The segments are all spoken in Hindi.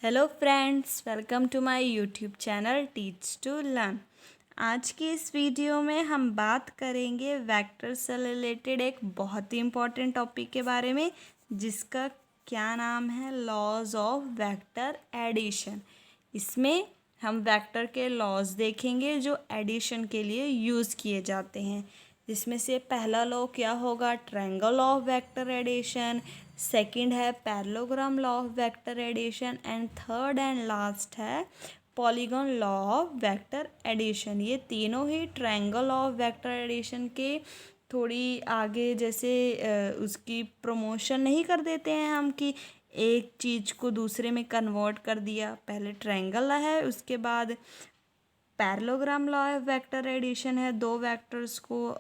Hello friends, welcome to my YouTube channel teach to learn. आज की इस वीडियो में हम बात करेंगे वेक्टर से रिलेटेड एक बहुत ही इम्पॉर्टेंट टॉपिक के बारे में, जिसका क्या नाम है, लॉज ऑफ वेक्टर एडिशन। इसमें हम वेक्टर के लॉज देखेंगे जो एडिशन के लिए यूज़ किए जाते हैं। जिसमें से पहला लॉ क्या होगा, triangle law of vector addition. Second है parallelogram law of vector addition and third and last है polygon law of vector addition. ये तीनों ही triangle law of vector addition के थोड़ी आगे जैसे उसकी प्रमोशन नहीं कर देते हैं हम कि एक चीज़ को दूसरे में कन्वर्ट कर दिया। पहले ट्रायंगल है, उसके बाद parallelogram law of vector addition है, दो वेक्टर्स को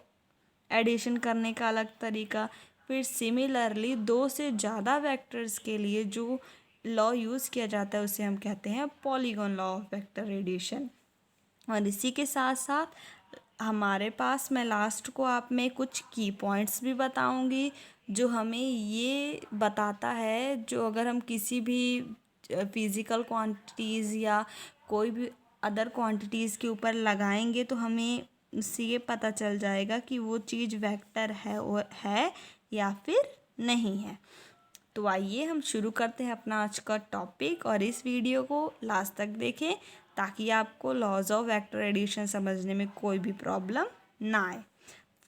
एडिशन करने का अलग तरीका। फिर सिमिलरली दो से ज़्यादा वेक्टर्स के लिए जो लॉ यूज़ किया जाता है उसे हम कहते हैं polygon law of vector addition. और इसी के साथ साथ हमारे पास मैं लास्ट को आप में कुछ की पॉइंट्स भी बताऊंगी जो हमें ये बताता है, जो अगर हम किसी भी फिज़िकल क्वांटिटीज़ या कोई भी अदर क्वांटिटीज़ के ऊपर लगाएंगे तो हमें उससे ये पता चल जाएगा कि वो चीज़ वेक्टर है या फिर नहीं है। तो आइए हम शुरू करते हैं अपना आज का टॉपिक, और इस वीडियो को लास्ट तक देखें ताकि आपको लॉज ऑफ वेक्टर एडिशन समझने में कोई भी प्रॉब्लम ना आए।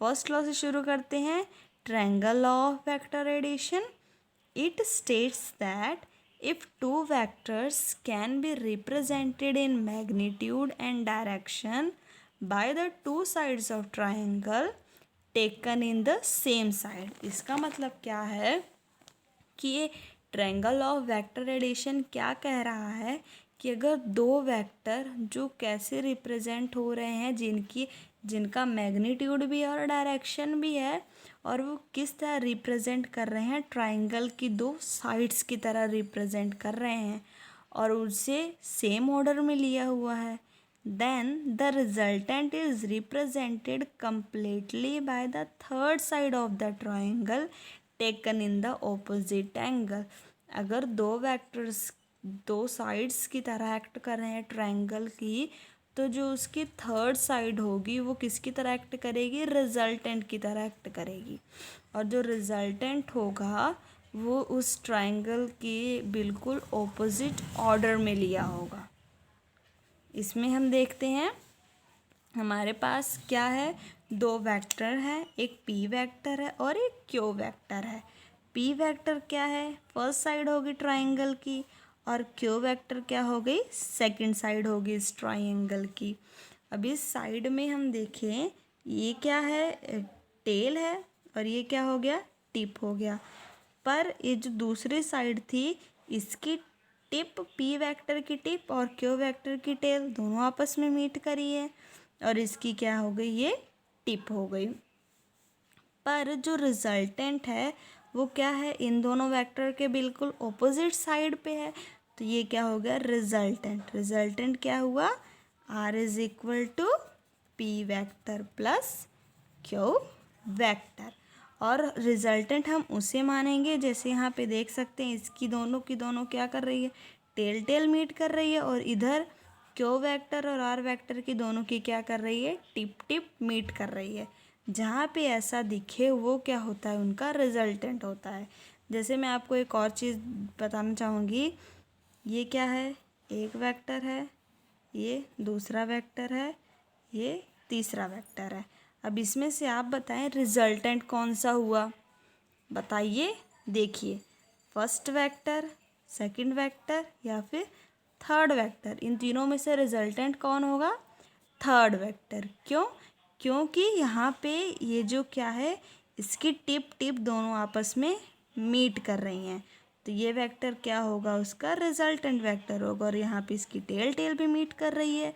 फर्स्ट लॉ से शुरू करते हैं, triangle law of vector addition. It states that if two vectors can be represented in magnitude and direction by the two sides of triangle taken in the same side। इसका मतलब क्या है कि ये ट्रायंगल ऑफ वेक्टर एडिशन क्या कह रहा है कि अगर दो वेक्टर जो कैसे रिप्रेजेंट हो रहे हैं, जिनका मैग्नीट्यूड भी है और डायरेक्शन भी है, और वो किस तरह रिप्रेजेंट कर रहे हैं, ट्रायंगल की दो साइड्स की तरह रिप्रेजेंट कर रहे हैं और उसे सेम ऑर्डर में लिया हुआ है, then the resultant is represented completely by the third side of the triangle taken in the opposite angle। अगर दो वेक्टर्स दो साइड्स की तरह एक्ट कर रहे हैं ट्रायंगल की, तो जो उसकी थर्ड साइड होगी वो किसकी तरह एक्ट करेगी, रिजल्टेंट की तरह एक्ट करेगी। और जो रिजल्टेंट होगा वो उस ट्रायंगल के बिल्कुल ऑपोजिट ऑर्डर में लिया होगा। इसमें हम देखते हैं हमारे पास क्या है, दो वेक्टर है, एक पी वेक्टर है और एक क्यू वेक्टर है। पी वेक्टर क्या है, फर्स्ट साइड होगी ट्रायंगल की, और क्यू वेक्टर क्या हो गई, सेकंड साइड होगी इस ट्रायंगल की। अब इस साइड में हम देखें, ये क्या है, टेल है, और ये क्या हो गया, टिप हो गया। पर ये जो दूसरी साइड थी, इसकी टिप, पी वेक्टर की टिप और क्यू वेक्टर की टेल दोनों आपस में मीट करी है, और इसकी क्या हो गई, ये टिप हो गई। पर जो रिजल्टेंट है वो क्या है, इन दोनों वेक्टर के बिल्कुल ऑपोजिट साइड पे है, तो ये क्या हो गया, रिजल्टेंट। रिजल्टेंट क्या हुआ, R is equal to P vector plus Q vector. और रिजल्टेंट हम उसे मानेंगे, जैसे यहाँ पे देख सकते हैं इसकी दोनों की दोनों क्या कर रही है, टेल टेल मीट कर रही है, और इधर क्यू वेक्टर और आर वेक्टर की दोनों की क्या कर रही है, टिप टिप मीट कर रही है। जहाँ पे ऐसा दिखे वो क्या होता है, उनका रिजल्टेंट होता है। जैसे मैं आपको एक और चीज़ बताना चाहूँगी, ये क्या है, एक वेक्टर है, ये दूसरा वेक्टर है, ये तीसरा वेक्टर है। अब इसमें से आप बताएं रिजल्टेंट कौन सा हुआ, बताइए। देखिए, फर्स्ट वेक्टर, सेकंड वेक्टर या फिर थर्ड वेक्टर, इन तीनों में से रिजल्टेंट कौन होगा, थर्ड वेक्टर। क्यों, क्योंकि यहाँ पे ये जो क्या है, इसकी टिप टिप दोनों आपस में मीट कर रही हैं, तो ये वेक्टर क्या होगा, उसका रिजल्टेंट वेक्टर होगा। और यहाँ पे इसकी टेल टेल भी मीट कर रही है,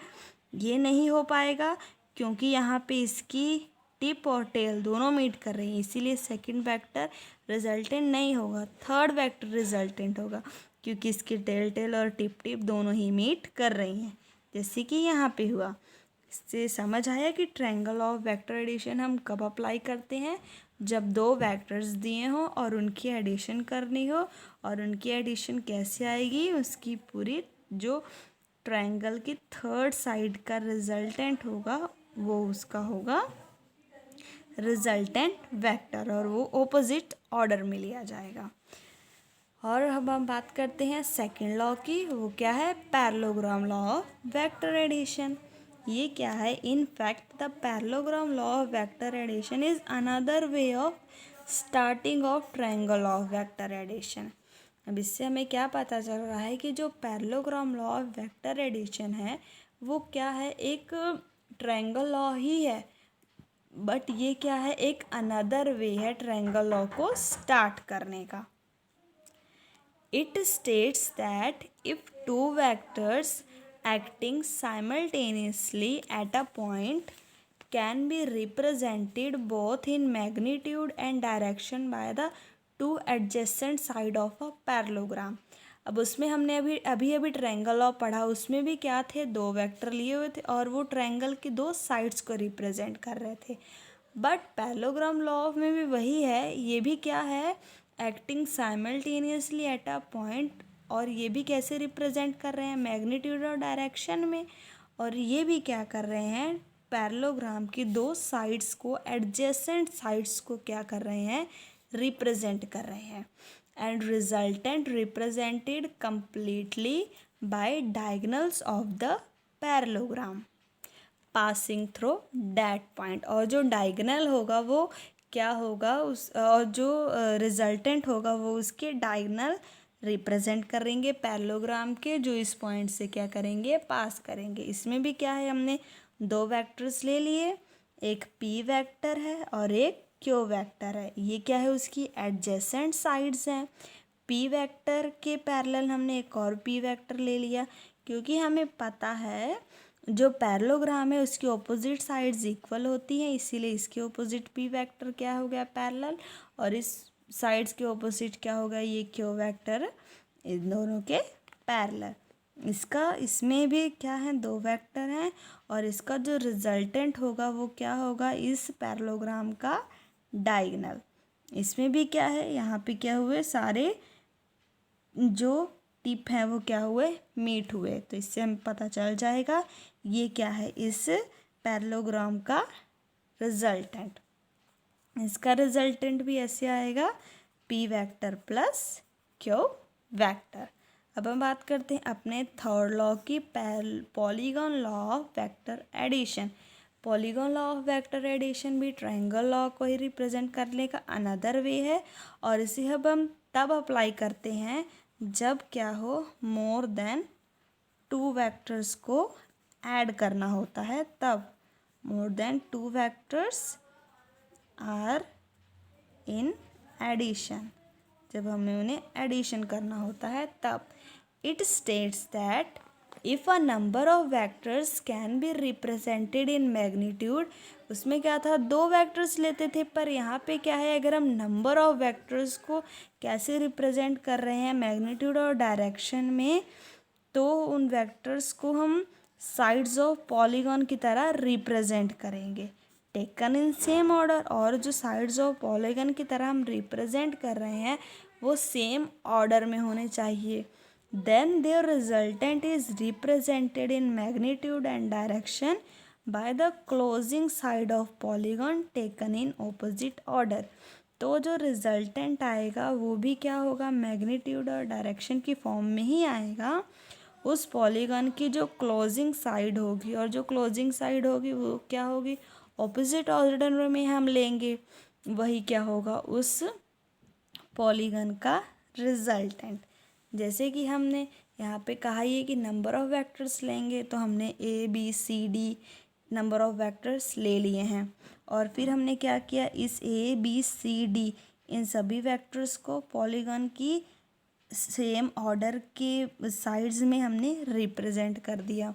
ये नहीं हो पाएगा क्योंकि यहाँ पे इसकी टिप और टेल दोनों मीट कर रही हैं, इसीलिए सेकंड वेक्टर रिजल्टेंट नहीं होगा, थर्ड वेक्टर रिजल्टेंट होगा, क्योंकि इसकी टेल टेल और टिप टिप दोनों ही मीट कर रही हैं, जैसे कि यहाँ पे हुआ। इससे समझ आया कि ट्रायंगल ऑफ वेक्टर एडिशन हम कब अप्लाई करते हैं, जब दो वेक्टर्स दिए हों और उनकी एडिशन करनी हो, और उनकी एडिशन कैसे आएगी, उसकी पूरी जो ट्रायंगल की थर्ड साइड का रिजल्टेंट होगा वो उसका होगा रिजल्टेंट वेक्टर, और वो ऑपोजिट ऑर्डर में लिया जाएगा। और अब हम बात करते हैं सेकंड लॉ की। वो क्या है, parallelogram law of vector addition. ये क्या है, in fact the parallelogram law of vector addition is another way of starting of triangle of vector addition. अब इससे हमें क्या पता चल रहा है कि जो parallelogram law of vector addition है वो क्या है, एक ट्रायंगल लॉ ही है, बट ये क्या है, एक अनदर वे है ट्रायंगल लॉ को स्टार्ट करने का। It states that if two vectors acting simultaneously at a point can be represented both in magnitude and direction by the two adjacent side of a parallelogram। अब उसमें हमने अभी ट्रायंगल लॉ पढ़ा, उसमें भी क्या थे, दो वेक्टर लिए हुए थे और वो ट्रायंगल की दो साइड्स को रिप्रेजेंट कर रहे थे। बट पैरेललोग्राम लॉ में भी वही है, ये भी क्या है, acting simultaneously at a point, और ये भी कैसे रिप्रेजेंट कर रहे हैं, मैग्नीट्यूड और डायरेक्शन में। और ये भी क्या कर रहे हैं, पैरेललोग्राम की दो साइड्स को, एडजेसेंट साइड्स को क्या कर रहे हैं, रिप्रेजेंट कर रहे हैं। And resultant represented completely by diagonals of the parallelogram passing through that point. और जो डायगोनल होगा वो क्या होगा, उस और जो रिजल्टेंट होगा वो उसके डायगोनल रिप्रेजेंट करेंगे पैरेललोग्राम के, जो इस पॉइंट से क्या करेंगे, पास करेंगे। इसमें भी क्या है, हमने दो वेक्टर्स ले लिए, एक पी वेक्टर है और एक क्यू वेक्टर है। ये क्या है, उसकी एडजेसेंट साइड्स हैं। पी वेक्टर के पैरेलल हमने एक और पी वेक्टर ले लिया, क्योंकि हमें पता है जो पैरेललोग्राम है उसकी ऑपोजिट साइड्स इक्वल होती हैं, इसीलिए इसके ऑपोजिट पी वेक्टर क्या हो गया, पैरेलल, और इस साइड्स के ऑपोजिट क्या होगा, ये क्यू वेक्टर, इन दोनों के पैरेलल। इसमें भी क्या है, दो वेक्टर हैं, और इसका जो रिजल्टेंट होगा वो क्या होगा, इस पैरेललोग्राम का डायगोनल। इसमें भी क्या है, यहाँ पे क्या हुए, सारे जो टिप हैं वो क्या हुए, मीट हुए। तो इससे हमें पता चल जाएगा ये क्या है, इस पैरेललोग्राम का रिजल्टेंट। इसका रिजल्टेंट भी ऐसे आएगा, P vector plus Q vector. अब हम बात करते हैं अपने थर्ड लॉ की, polygon law of vector addition. Polygon law of vector addition भी ट्रायंगल लॉ को ही रिप्रेजेंट करने का अनदर वे है, और इसे अब हम तब अप्लाई करते हैं जब क्या हो, मोर देन टू वेक्टर्स को ऐड करना होता है, तब more than two vectors are in addition, जब हमें उन्हें एडिशन करना होता है तब। It states that if a number of vectors can be represented in magnitude, उसमें क्या था, दो वेक्टर्स लेते थे, पर यहाँ पे क्या है, अगर हम नंबर ऑफ वेक्टर्स को कैसे रिप्रेजेंट कर रहे हैं, मैग्नीट्यूड और डायरेक्शन में, तो उन वेक्टर्स को हम साइड्स ऑफ पॉलीगॉन की तरह रिप्रेजेंट करेंगे, टेकन इन सेम ऑर्डर। और जो साइड्स ऑफ पॉलीगॉन की तरह हम रिप्रेजेंट कर रहे हैं वो सेम ऑर्डर में होने चाहिए। then their resultant is represented in magnitude and direction by the closing side of polygon taken in opposite order। तो जो रिजल्टेंट आएगा वो भी क्या होगा, मैग्नीट्यूड और डायरेक्शन की फॉर्म में ही आएगा। उस पॉलीगॉन की जो क्लोजिंग साइड होगी, और जो क्लोजिंग साइड होगी वो क्या होगी, ऑपोजिट ऑर्डर में हम लेंगे, वही क्या होगा, उस पॉलीगॉन का रिजल्टेंट। जैसे कि हमने यहाँ पे कहा ही है कि नंबर ऑफ़ वेक्टर्स लेंगे, तो हमने A B C D number of vectors ले लिए हैं, और फिर हमने क्या किया, इस ए बी सी डी इन सभी वेक्टर्स को पॉलीगॉन की सेम ऑर्डर के साइड्स में हमने रिप्रेजेंट कर दिया।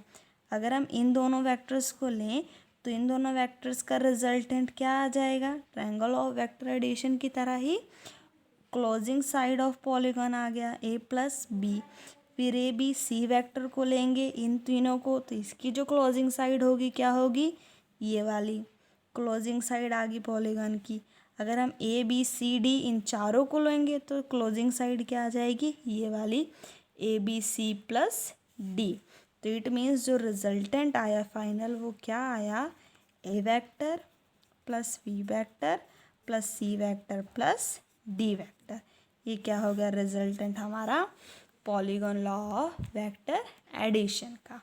अगर हम इन दोनों वेक्टर्स को लें तो इन दोनों वेक्टर्स का रिजल्टेंट क्या आ जाएगा, ट्रायंगल ऑफ वेक्टर एडिशन की तरह ही क्लोजिंग साइड ऑफ पॉलीगॉन आ गया ए प्लस बी। फिर ए बी सी वेक्टर को लेंगे इन तीनों को, तो इसकी जो क्लोजिंग साइड होगी क्या होगी, ये वाली क्लोजिंग साइड आ गई पॉलीगॉन की। अगर हम ए बी सी डी इन चारों को लेंगे तो क्लोजिंग साइड क्या आ जाएगी, ये वाली A B C plus D. तो इट मीन्स जो रिजल्टेंट आया फाइनल वो क्या आया, A vector plus B vector plus C vector plus D vector. ये क्या हो गया रिजल्टेंट हमारा polygon law of vector addition का।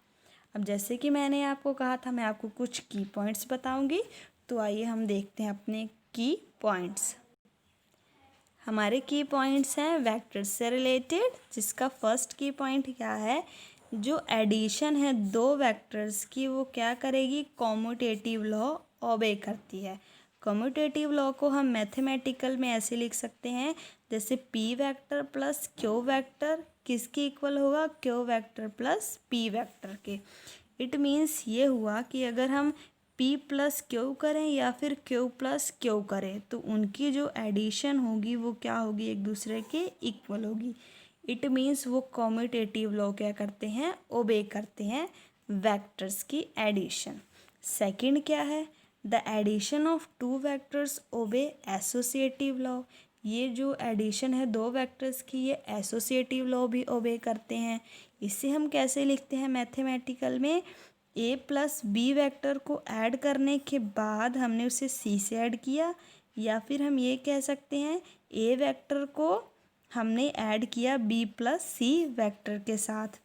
अब जैसे कि मैंने आपको कहा था मैं आपको कुछ की पॉइंट्स बताऊंगी, तो आइए हम देखते हैं अपने की पॉइंट्स। हमारे की पॉइंट्स हैं वेक्टर्स से रिलेटेड, जिसका फर्स्ट की पॉइंट क्या है, जो एडिशन है दो वेक्टर्स की वो क्या करेगी, कॉम्यूटेटिव लॉ ओबे करती है। कॉम्यूटेटिव लॉ को हम मैथमेटिकल में ऐसे लिख सकते हैं जैसे P vector plus Q vector किसके इक्वल होगा, Q vector plus P vector के। इट मीन्स ये हुआ कि अगर हम पी प्लस क्यू करें या फिर क्यू प्लस क्यू करें तो उनकी जो एडिशन होगी वो क्या होगी, एक दूसरे के इक्वल होगी। इट मीन्स वो कॉम्यूटेटिव लॉ क्या करते हैं, ओबे करते हैं वेक्टर्स की एडिशन। सेकंड क्या है, the addition of two vectors obey associative law. ये जो एडिशन है दो वेक्टर्स की ये एसोसिएटिव लॉ भी ओबे करते हैं। इसे हम कैसे लिखते हैं मैथमेटिकल में, ए प्लस बी वेक्टर को ऐड करने के बाद हमने उसे सी से ऐड किया, या फिर हम ये कह सकते हैं ए वेक्टर को हमने ऐड किया बी प्लस सी वेक्टर के साथ,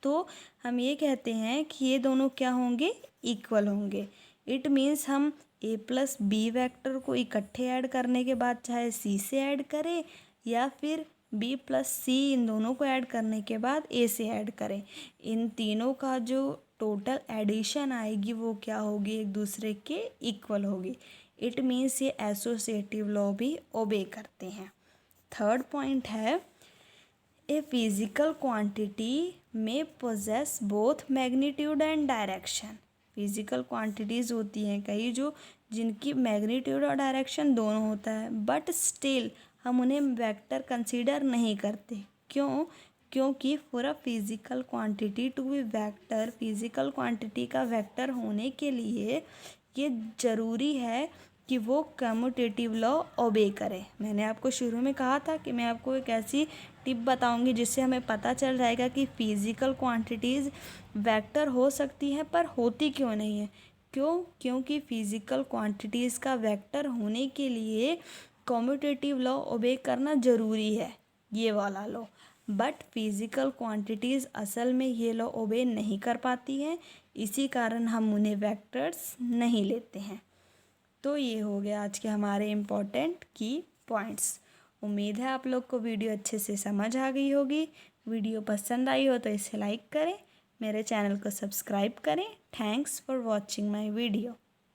तो हम ये कहते हैं कि ये दोनों क्या होंगे, इक्वल होंगे। इट मीन्स हम ए प्लस बी वेक्टर को इकट्ठे ऐड करने के बाद चाहे सी से ऐड करें या फिर बी प्लस सी इन दोनों को ऐड करने के बाद ए से ऐड करें, इन तीनों का जो टोटल एडिशन आएगी वो क्या होगी, एक दूसरे के इक्वल होगी। इट मीन्स ये एसोसिएटिव लॉ भी ओबे करते हैं। थर्ड पॉइंट है, a physical quantity may possess both magnitude and direction. Physical quantities होती हैं कई जो जिनकी मैग्नीट्यूड और डायरेक्शन दोनों होता है, बट स्टिल हम उन्हें वेक्टर कंसीडर नहीं करते। क्यों, क्योंकि for a physical quantity to be vector, physical quantity का वेक्टर होने के लिए ये ज़रूरी है कि वो कम्यूटेटिव लॉ ओबे करे। मैंने आपको शुरू में कहा था कि मैं आपको एक ऐसी टिप बताऊंगी जिससे हमें पता चल जाएगा कि फिजिकल क्वांटिटीज़ वेक्टर हो सकती हैं पर होती क्यों नहीं है। क्यों, क्योंकि फिजिकल क्वांटिटीज़ का वेक्टर होने के लिए कम्यूटेटिव लॉ ओबे करना ज़रूरी है, ये वाला लॉ। बट फिजिकल क्वांटिटीज़ असल में ये लॉ ओबे नहीं कर पाती हैं, इसी कारण हम उन्हें वेक्टर्स नहीं लेते हैं। तो ये हो गया आज के हमारे इम्पोर्टेंट की पॉइंट्स। उम्मीद है आप लोग को वीडियो अच्छे से समझ आ गई होगी। वीडियो पसंद आई हो तो इसे लाइक करें, मेरे चैनल को सब्सक्राइब करें। Thanks for watching my video.